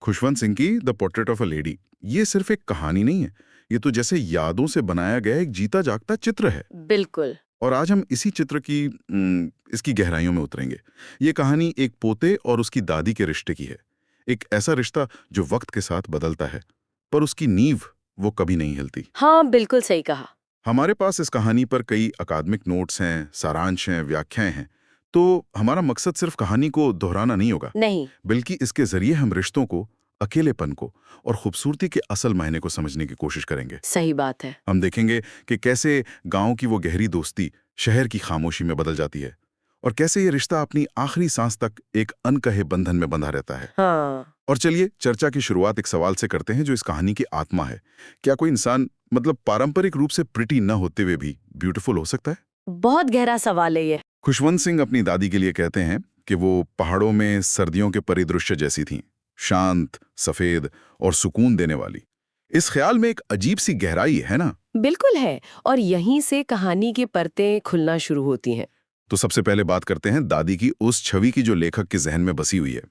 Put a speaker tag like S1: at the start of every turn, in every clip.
S1: खुशवंत सिंह की the portrait of a lady ये सिर्फ एक कहानी नहीं है, ये तो जैसे यादों से बनाया गया एक जीता जागता चित्र है।
S2: बिल्कुल।
S1: और आज हम इसी चित्र की इसकी गहराइयों में उतरेंगे। ये कहानी एक पोते और उसकी दादी के रिश्ते की है। एक ऐसा रिश्ता जो वक्त के साथ बदलता है, पर उसकी नींव वो कभी नहीं हिलती।
S2: हाँ, बिल्कुल सही कहा।
S1: हमारे पास इस कहानी पर कई अकादमिक नोट्स हैं, सारांश हैं, व्याख्याएं हैं। तो हमारा मकसद सिर्फ कहानी को दोहराना नहीं होगा,
S2: नहीं।
S1: बल्कि इसके जरिए हम रिश्तों को, अकेलेपन को और खूबसूरती के असल मायने को समझने की कोशिश करेंगे।
S2: सही बात है।
S1: हम देखेंगे कि कैसे गांव की वो गहरी दोस्ती शहर की खामोशी में बदल जाती है, और कैसे ये रिश्ता अपनी आखिरी सांस तक एक अनकहे बंधन में बंधा रहता है।
S2: हाँ।
S1: और चलिए चर्चा की शुरुआत एक सवाल से करते हैं जो इस कहानी की आत्मा है। क्या कोई इंसान पारंपरिक रूप से प्रिटी न होते हुए भी ब्यूटीफुल हो सकता है?
S2: बहुत गहरा सवाल है ये।
S1: खुशवंत सिंह अपनी दादी के लिए कहते हैं कि वो पहाड़ों में सर्दियों के परिदृश्य जैसी थीं, शांत, सफेद और सुकून देने वाली। इस ख्याल में एक अजीब सी गहराई है ना?
S2: बिल्कुल है, और यहीं से कहानी की परतें खुलना शुरू होती हैं।
S1: तो सबसे पहले बात करते हैं दादी की उस छवि की जो लेखक के जहन में बसी हुई है।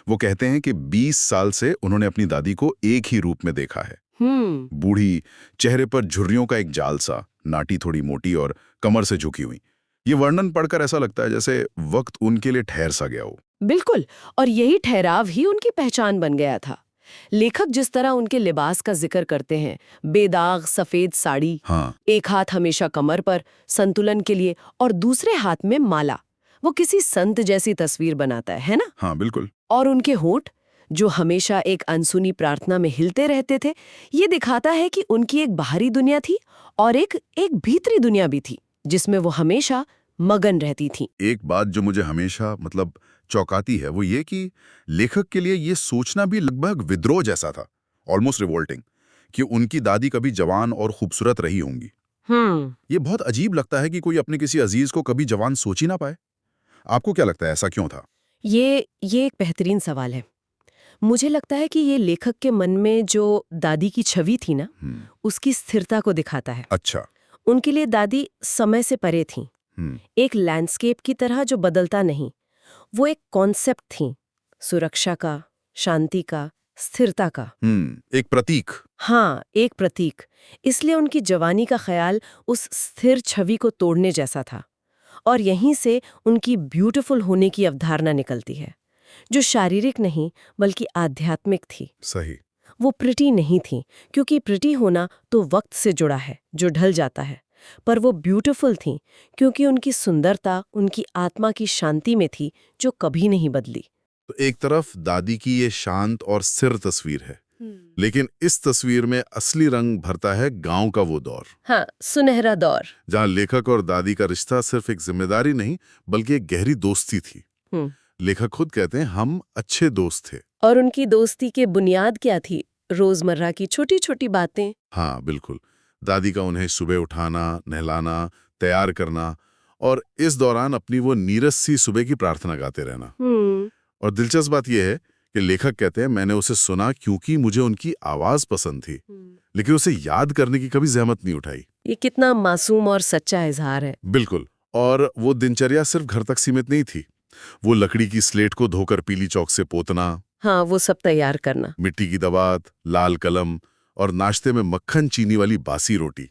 S1: वो कहते हैं कि 20 साल से उन्होंने अपनी दादी को एक ही रूप में देखा है। बूढ़ी, चेहरे पर झुर्रियों का एक जाल सा, नाटी थोड़ी मोटी और कमर से झुकी हुई। ये वर्णन पढ़कर ऐसा लगता है जैसे वक्त उनके लिए ठहर सा गया हो।
S2: बिल्कुल, और यही ठहराव ही उनकी पहचान बन गया था। लेखक जिस तरह उनके लिबास का जिक्र करते हैं, बेदाग सफेद साड़ी,
S1: हाँ,
S2: एक हाथ हमेशा कमर पर संतुलन के लिए और दूसरे हाथ में माला, वो किसी संत जैसी तस्वीर बनाता है ना?
S1: हाँ बिल्कुल।
S2: और उनके होंठ जो हमेशा एक अनसुनी प्रार्थना में हिलते रहते थे, ये दिखाता है कि उनकी एक बाहरी दुनिया थी और एक भीतरी दुनिया भी थी जिसमें वो हमेशा मगन रहती थी।
S1: एक बात जो मुझे हमेशा चौंकाती है वो ये कि लेखक के लिए ये सोचना भी लगभग विद्रोह जैसा था, ऑलमोस्ट रिवोल्टिंग, कि उनकी दादी कभी जवान और खूबसूरत रही होंगी। ये बहुत अजीब लगता है कि कोई अपने किसी अजीज को कभी जवान सोच ही ना पाए। आपको क्या लगता है ऐसा क्यों था?
S2: ये एक बेहतरीन सवाल है। मुझे लगता है कि ये लेखक के मन में जो दादी की छवि थी ना, उसकी स्थिरता को दिखाता है।
S1: अच्छा।
S2: उनके लिए दादी समय से परे थी, एक लैंडस्केप की तरह जो बदलता नहीं। वो एक कॉन्सेप्ट थी, सुरक्षा का, शांति का, स्थिरता का।
S1: एक प्रतीक।
S2: हाँ, एक प्रतीक। इसलिए उनकी जवानी का ख्याल उस स्थिर छवि को तोड़ने जैसा था, और यहीं से उनकी ब्यूटीफुल होने की अवधारणा निकलती है, जो शारीरिक नहीं बल्कि आध्यात्मिक थी।
S1: सही।
S2: वो प्रिटी नहीं थी, क्योंकि प्रिटी होना तो वक्त से जुड़ा है जो ढल जाता है, पर वो ब्यूटीफुल थी क्योंकि उनकी सुंदरता उनकी आत्मा की शांति में थी जो कभी नहीं बदली।
S1: तो एक तरफ दादी की ये शांत और स्थिर तस्वीर है, लेकिन इस तस्वीर में असली रंग भरता है गांव का वो दौर।
S2: हाँ, सुनहरा दौर,
S1: जहां लेखक और दादी का रिश्ता सिर्फ एक जिम्मेदारी नहीं बल्कि एक गहरी दोस्ती थी। लेखक खुद कहते हैं हम अच्छे दोस्त थे।
S2: और उनकी दोस्ती के बुनियाद क्या थी? रोजमर्रा की छोटी छोटी बातें।
S1: हाँ बिल्कुल। दादी का उन्हें सुबह उठाना, नहलाना, तैयार करना, और इस दौरान अपनी वो नीरस सी सुबह की प्रार्थना गाते रहना। और दिलचस्प बात यह है कि लेखक कहते हैं मैंने उसे सुना क्योंकि मुझे उनकी आवाज पसंद थी, लेकिन उसे याद करने की कभी जहमत नहीं उठाई।
S2: ये कितना मासूम और सच्चा इजहार है।
S1: बिल्कुल। और वो दिनचर्या सिर्फ घर तक सीमित नहीं थी। वो लकड़ी की स्लेट को धोकर पीली चौक से पोतना,
S2: हाँ, वो सब तैयार करना,
S1: मिट्टी की दवात, लाल कलम और नाश्ते में मक्खन चीनी वाली बासी रोटी,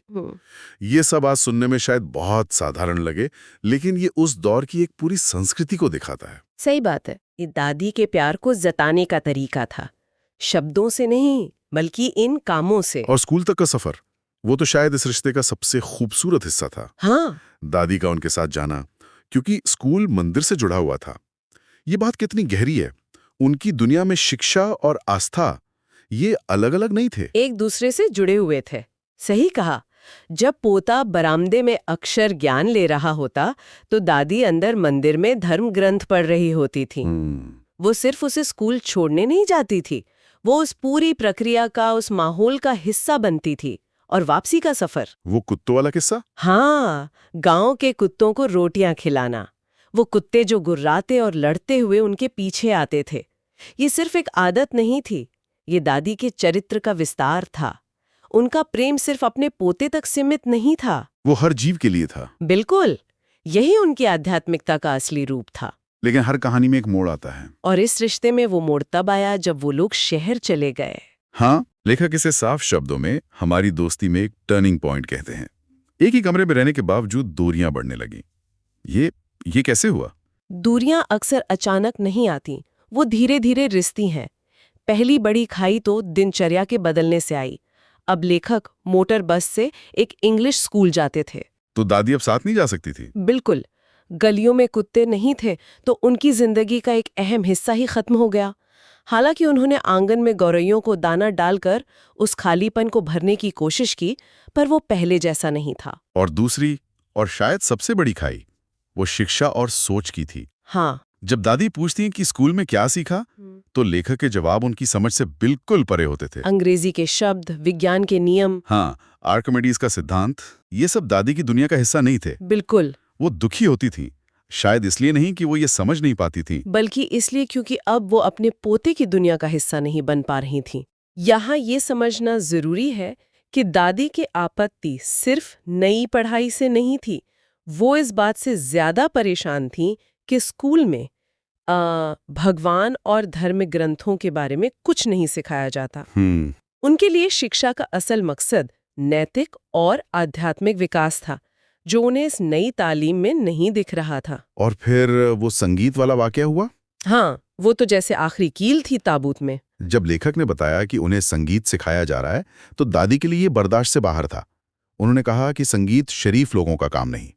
S1: ये सब आज सुनने में शायद बहुत साधारण लगे, लेकिन ये उस दौर की एक पूरी संस्कृति को दिखाता है।
S2: सही बात है। ये दादी के प्यार को जताने का तरीका था, शब्दों से नहीं बल्कि इन कामों से।
S1: और स्कूल तक का सफर, वो तो शायद इस रिश्ते का सबसे खूबसूरत हिस्सा था।
S2: हाँ,
S1: दादी का उनके साथ जाना, क्योंकि स्कूल मंदिर से जुड़ा हुआ था। ये बात कितनी गहरी है। उनकी दुनिया में शिक्षा और आस्था ये अलग अलग नहीं थे,
S2: एक दूसरे से जुड़े हुए थे। सही कहा। जब पोता बरामदे में अक्षर ज्ञान ले रहा होता तो दादी अंदर मंदिर में धर्म ग्रंथ पढ़ रही होती थी। वो सिर्फ उसे स्कूल छोड़ने नहीं जाती थी, वो उस पूरी प्रक्रिया का, उस माहौल का हिस्सा बनती थी। और वापसी का सफर,
S1: वो कुत्तों वाला किस्सा।
S2: हाँ, गांव के कुत्तों को रोटियां खिलाना, वो कुत्ते जो गुर्राते और लड़ते हुए उनके पीछे आते थे। ये सिर्फ एक आदत नहीं थी, ये दादी के चरित्र का विस्तार था। उनका प्रेम सिर्फ अपने पोते तक सीमित नहीं था,
S1: वो हर जीव के लिए था।
S2: बिल्कुल, यही उनकी आध्यात्मिकता का असली रूप था।
S1: लेकिन हर कहानी में एक मोड़ आता है।
S2: और इस रिश्ते में वो मोड़ तब आया जब वो लोग शहर चले गए।
S1: हाँ, लेखक इसे साफ शब्दों में हमारी दोस्ती में एक टर्निंग पॉइंट कहते हैं। एक ही कमरे में रहने के बावजूद दूरियां बढ़ने लगी। ये कैसे हुआ?
S2: दूरियां अक्सर अचानक नहीं आती, वो धीरे धीरे रिश्ती हैं। पहली बड़ी खाई तो दिनचर्या के बदलने से आई। अब लेखक मोटर बस से एक इंग्लिश स्कूल जाते थे।
S1: तो दादी अब साथ नहीं जा सकती थी?
S2: बिल्कुल। गलियों में कुत्ते नहीं थे तो उनकी जिंदगी का एक अहम हिस्सा ही खत्म हो गया। हालांकि उन्होंने आंगन में गौरैयों को दाना डालकर उस खालीपन को भरने की कोशिश की, पर वो पहले जैसा नहीं था।
S1: और दूसरी और शायद सबसे बड़ी खाई वो शिक्षा और सोच की थी।
S2: हाँ।
S1: जब दादी पूछती हैं कि स्कूल में क्या सीखा, तो लेखक के जवाब उनकी समझ से बिल्कुल परे होते थे।
S2: अंग्रेजी के शब्द, विज्ञान के नियम,
S1: हाँ, आर्किमिडीज का सिद्धांत, ये सब दादी की दुनिया का हिस्सा नहीं थे।
S2: बिल्कुल।
S1: वो दुखी होती थी, शायद इसलिए नहीं कि वो ये समझ नहीं पाती थी,
S2: बल्कि इसलिए क्योंकि अब वो अपने पोते की दुनिया का हिस्सा नहीं बन पा रही थी। यहाँ ये समझना जरूरी है कि दादी की आपत्ति सिर्फ नई पढ़ाई से नहीं थी। वो इस बात से ज्यादा परेशान थी कि स्कूल में भगवान और धर्म ग्रंथों के बारे में कुछ नहीं सिखाया जाता। उनके लिए शिक्षा का असल मकसद नैतिक और आध्यात्मिक विकास था, जो उन्हें इस नई तालीम में नहीं दिख रहा था।
S1: और फिर वो संगीत वाला वाकया हुआ?
S2: हाँ, वो तो जैसे आखिरी कील थी ताबूत में।
S1: जब लेखक ने बताया कि उन्हें संगीत सिखाया जा रहा है, तो दादी के लिए ये बर्दाश्त से बाहर था। उन्होंने कहा कि संगीत शरीफ लोगों का काम नहीं।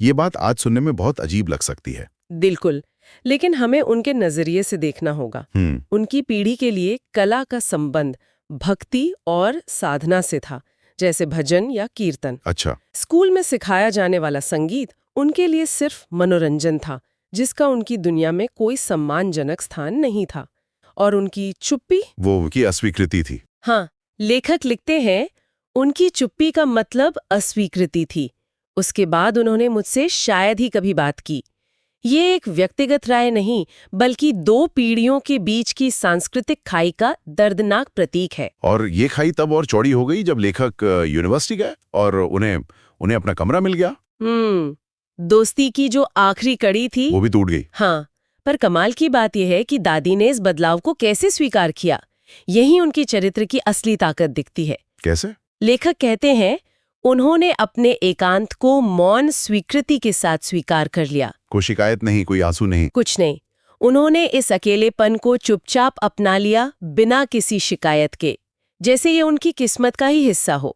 S1: ये बात आज सुनने में बहुत अजीब लग सकती है।
S2: बिल्कुल, लेकिन हमें उनके नजरिए से देखना होगा। उनकी पीढ़ी के लिए कला का संबंध भक्ति और साधना से था, जैसे भजन या कीर्तन।
S1: अच्छा। स्कूल
S2: में सिखाया जाने वाला संगीत उनके लिए सिर्फ मनोरंजन था, जिसका उनकी दुनिया में कोई सम्मानजनक स्थान नहीं था। और उनकी चुप्पी,
S1: वो उनकी अस्वीकृति थी।
S2: हाँ, लेखक लिखते हैं, उनकी चुप्पी का मतलब अस्वीकृति थी। उसके बाद उन्होंने मुझसे शायद ही कभी बात की। ये एक व्यक्तिगत राय नहीं, बल्कि दो पीढ़ियों के बीच की सांस्कृतिक खाई का दर्दनाक प्रतीक है।
S1: और ये खाई तब और चौड़ी हो गई जब लेखक यूनिवर्सिटी गए और उन्हें अपना कमरा मिल गया।
S2: दोस्ती की जो आखिरी कड़ी थी
S1: वो भी टूट गई।
S2: हाँ, पर कमाल की बात यह है कि दादी ने इस बदलाव को कैसे स्वीकार किया। यही उनकी चरित्र की असली ताकत दिखती है।
S1: कैसे? लेखक
S2: कहते हैं, उन्होंने अपने एकांत को मौन स्वीकृति के साथ स्वीकार कर लिया।
S1: कोई शिकायत नहीं, कोई आंसू नहीं,
S2: कुछ नहीं। उन्होंने इस अकेलेपन को चुपचाप अपना लिया, बिना किसी शिकायत के, जैसे ये उनकी किस्मत का ही हिस्सा हो।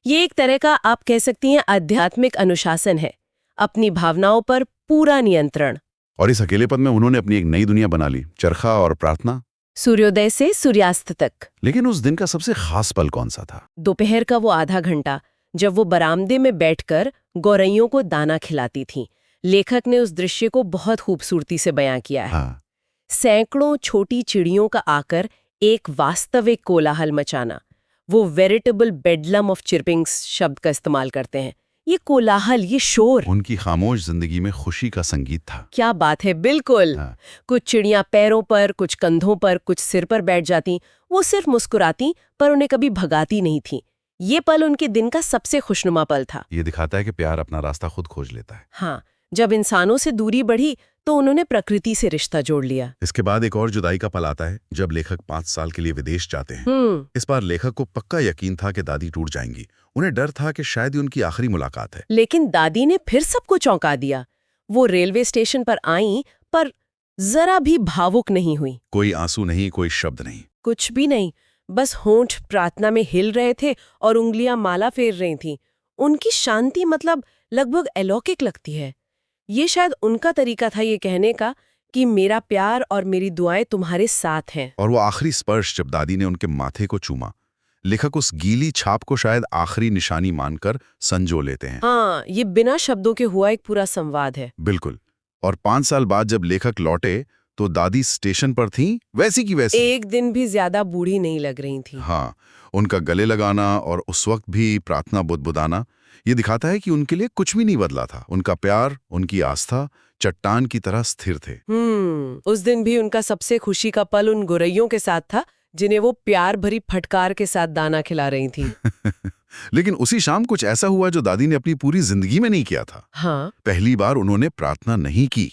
S2: ये एक तरह का, आप कह सकती हैं, आध्यात्मिक अनुशासन है, अपनी भावनाओं पर पूरा नियंत्रण।
S1: और इस अकेलेपन में उन्होंने अपनी एक नई दुनिया बना ली, चरखा और प्रार्थना,
S2: सूर्योदय से सूर्यास्त तक।
S1: लेकिन उस दिन का सबसे खास पल कौन सा था?
S2: दोपहर का वो आधा घंटा जब वो बरामदे में बैठकर गौरैयों को दाना खिलाती थीं। लेखक ने उस दृश्य को बहुत खूबसूरती से बयां किया है।
S1: हाँ।
S2: सैकड़ों छोटी चिड़ियों का आकर एक वास्तविक कोलाहल मचाना। वो वेरिटेबल बेडलम ऑफ चिर्पिंग्स शब्द का इस्तेमाल करते हैं। ये कोलाहल, ये शोर
S1: उनकी खामोश जिंदगी में खुशी का संगीत था।
S2: क्या बात है, बिल्कुल।
S1: हाँ।
S2: कुछ चिड़ियां पैरों पर, कुछ कंधों पर, कुछ सिर पर बैठ जाती। वो सिर्फ मुस्कुराती, पर उन्हें कभी भगाती नहीं थी। ये पल उनके दिन का सबसे खुशनुमा पल था।
S1: ये दिखाता है कि प्यार अपना रास्ता खुद खोज लेता है।
S2: हाँ, जब इंसानों से दूरी बढ़ी तो उन्होंने प्रकृति से रिश्ता जोड़ लिया।
S1: इसके बाद एक और जुदाई का पल आता है, जब लेखक 5 साल के लिए विदेश जाते हैं। इस बार लेखक को पक्का यकीन था कि दादी टूट जाएंगी। उन्हें डर था कि शायद ही उनकी आखिरी मुलाकात है।
S2: लेकिन दादी ने फिर सबको चौंका दिया। वो रेलवे स्टेशन पर आईं, पर जरा भी भावुक नहीं हुई।
S1: कोई आंसू नहीं, कोई शब्द नहीं,
S2: कुछ भी नहीं। बस होंठ प्रार्थना में हिल रहे थे और उंगलियां माला फेर रही थीं। उनकी शांति मतलब लगभग अलौकिक लगती है। ये शायद उनका तरीका था ये कहने का कि मेरा प्यार और मेरी दुआएं तुम्हारे साथ हैं।
S1: और वो आखिरी स्पर्श जब दादी ने उनके माथे को चूमा, लेखक उस गीली छाप को शायद आखिरी निशानी मानकर संजो लेते हैं।
S2: हाँ, ये बिना शब्दों के हुआ एक पूरा संवाद है।
S1: बिल्कुल। और 5 साल बाद जब लेखक लौटे तो दादी स्टेशन पर थीं, वैसी की वैसी।
S2: एक दिन भी ज्यादा बूढ़ी नहीं लग रही थी।
S1: हाँ, उनका गले लगाना और उस वक्त भी प्रार्थना बुदबुदाना, ये दिखाता है कि उनके लिए कुछ भी नहीं बदला था। उनका प्यार, उनकी आस्था चट्टान की तरह स्थिर थे।
S2: उस दिन भी उनका सबसे खुशी का पल उन गौरैयों के साथ था, जिन्हें वो प्यार भरी फटकार के साथ दाना खिला रही थी।
S1: लेकिन उसी शाम कुछ ऐसा हुआ जो दादी ने अपनी पूरी जिंदगी में नहीं किया था।
S2: हाँ।
S1: पहली बार उन्होंने प्रार्थना नहीं की।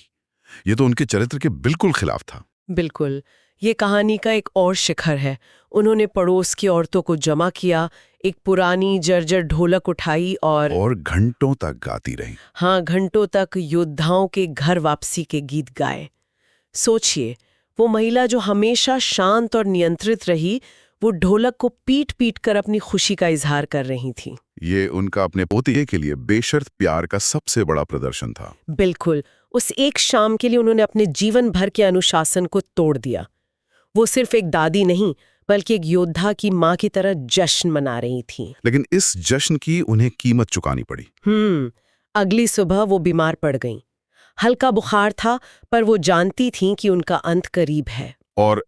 S1: ये तो उनके चरित्र के बिल्कुल खिलाफ था।
S2: बिल्कुल। ये कहानी का एक और शिखर है। उन्होंने पड़ोस की औरतों को जमा किया, एक पुरानी जर्जर ढोलक उठाई और
S1: घंटों तक गाती रही।
S2: हाँ, घंटों तक योद्धाओं के घर वापसी के गीत गाए। सोचिए, वो महिला जो हमेशा शांत और नियंत्रित रही, वो ढोलक को पीट पीट कर अपनी खुशी का इजहार कर रही थी।
S1: ये उनका अपने पोते के लिए बेशर्त प्यार का सबसे बड़ा प्रदर्शन था।
S2: बिल्कुल। उस एक शाम के लिए उन्होंने अपने जीवन भर के अनुशासन को तोड़ दिया। वो सिर्फ एक दादी नहीं, बल्कि एक योद्धा की माँ की तरह जश्न मना रही थी।
S1: लेकिन इस जश्न की उन्हें कीमत चुकानी पड़ी।
S2: अगली सुबह वो बीमार पड़ गईं। हल्का बुखार था, पर वो जानती थीं कि उनका अंत करीब है।
S1: और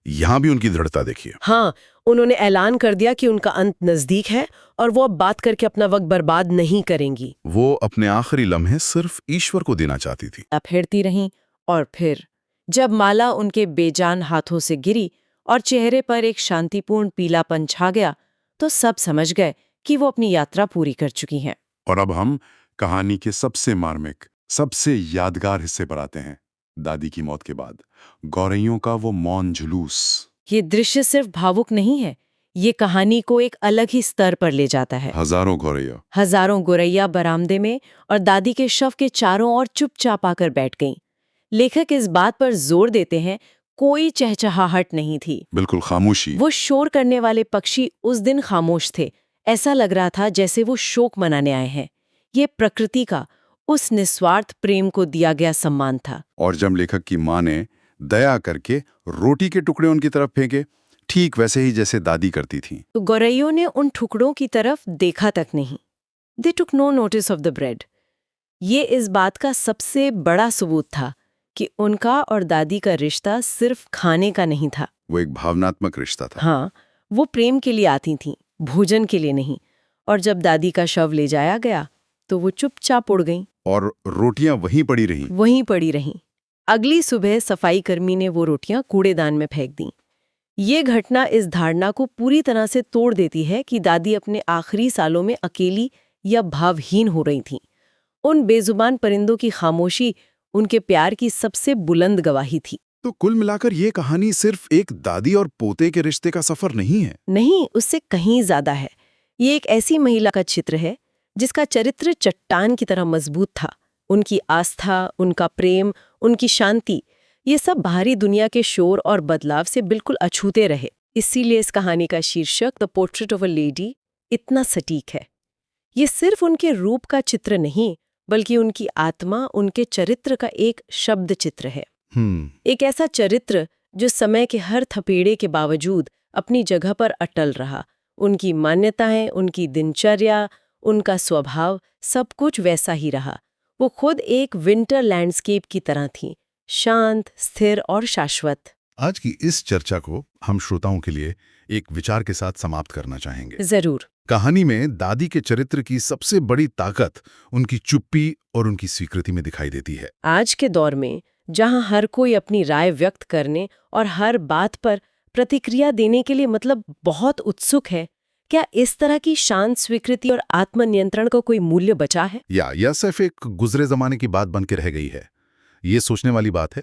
S1: यहाँ भी उनकी दृढ़ता देखिए।
S2: हाँ, उन्होंने ऐलान कर दिया कि उनका अंत नजदीक है और वो अब बात करके अपना वक्त बर्बाद नहीं करेंगी।
S1: वो अपने आखिरी लम्हे सिर्फ ईश्वर को देना चाहती थी।
S3: फेरती रहीं और फिर जब माला उनके बेजान हाथों से गिरी और चेहरे पर एक शांतिपूर्ण पीलापन छा गया, तो सब समझ गए कि वो अपनी यात्रा पूरी कर चुकी हैं।
S4: और अब हम कहानी के सबसे मार्मिक, सबसे यादगार हिस्से पर आते हैं। दादी की मौत के बाद गौरैयों का वो मौन जुलूस।
S3: ये दृश्य सिर्फ भावुक नहीं है, ये कहानी को एक अलग ही स्तर पर ले जाता है।
S4: हजारों
S3: गौरैया बरामदे में और दादी के शव के चारों ओर चुपचाप आकर बैठ गईं। लेखक इस बात पर जोर देते हैं, कोई चहचहाहट नहीं थी,
S4: बिल्कुल खामोशी।
S3: वो शोर करने वाले पक्षी उस दिन खामोश थे। ऐसा लग रहा था जैसे वो शोक मनाने आए हैं। ये प्रकृति का उस निस्वार्थ प्रेम को दिया गया सम्मान था।
S4: और जब लेखक की माँ ने दया करके रोटी के टुकड़े उनकी तरफ फेंके, ठीक वैसे ही जैसे दादी करती थी,
S3: तो गौरैयों ने उन टुकड़ों की तरफ देखा तक नहीं। They took no notice of the bread. ये इस बात का सबसे बड़ा सबूत था कि उनका और दादी का रिश्ता सिर्फ खाने का नहीं था।
S4: वो एक भावनात्मक रिश्ता था।
S3: हाँ, वो प्रेम के लिए आती थीं, भोजन के लिए नहीं। और जब दादी का शव ले जाया गया तो वो चुपचाप उड़ गईं।
S4: और रोटियां वहीं पड़ी रहीं।
S3: अगली सुबह सफाई कर्मी ने वो रोटियां कूड़ेदान में फेंक दीं। ये घटना इस धारणा को पूरी तरह से तोड़ देती है कि दादी अपने आखिरी सालों में अकेली या भावहीन हो रही थीं। उन बेजुबान परिंदों की खामोशी उनके प्यार की सबसे बुलंद गवाही थी।
S1: तो कुल मिलाकर ये कहानी सिर्फ एक दादी और पोते के रिश्ते का सफर नहीं है।
S3: नहीं, उससे कहीं ज्यादा है। ये एक ऐसी महिला का चित्र है जिसका चरित्र चट्टान की तरह मजबूत था। उनकी आस्था, उनका प्रेम, उनकी शांति, ये सब बाहरी दुनिया के शोर और बदलाव से बिल्कुल अछूते रहे। इसीलिए इस कहानी का शीर्षक the portrait of a lady इतना सटीक है। ये सिर्फ उनके रूप का चित्र नहीं, बल्कि उनकी आत्मा, उनके चरित्र का एक शब्द चित्र है। एक ऐसा चरित्र जो समय के हर थपेड़े के बावजूद अपनी जगह पर अटल रहा। उनकी मान्यताएं, उनकी दिनचर्या, उनका स्वभाव, सब कुछ वैसा ही रहा। वो खुद एक विंटर लैंडस्केप की तरह थी, शांत, स्थिर और शाश्वत।
S1: आज की इस चर्चा को हम श्रोताओं के लिए एक विचार के साथ समाप्त करना चाहेंगे।
S3: जरूर।
S1: कहानी में दादी के चरित्र की सबसे बड़ी ताकत उनकी चुप्पी और उनकी स्वीकृति में दिखाई देती है।
S3: आज के दौर में जहां हर कोई अपनी राय व्यक्त करने और हर बात पर प्रतिक्रिया देने के लिए बहुत उत्सुक है, क्या इस तरह की शांत स्वीकृति और आत्मनियंत्रण का कोई मूल्य बचा है,
S1: या सिर्फ एक गुजरे जमाने की बात बन के रह गई है? ये सोचने वाली बात है।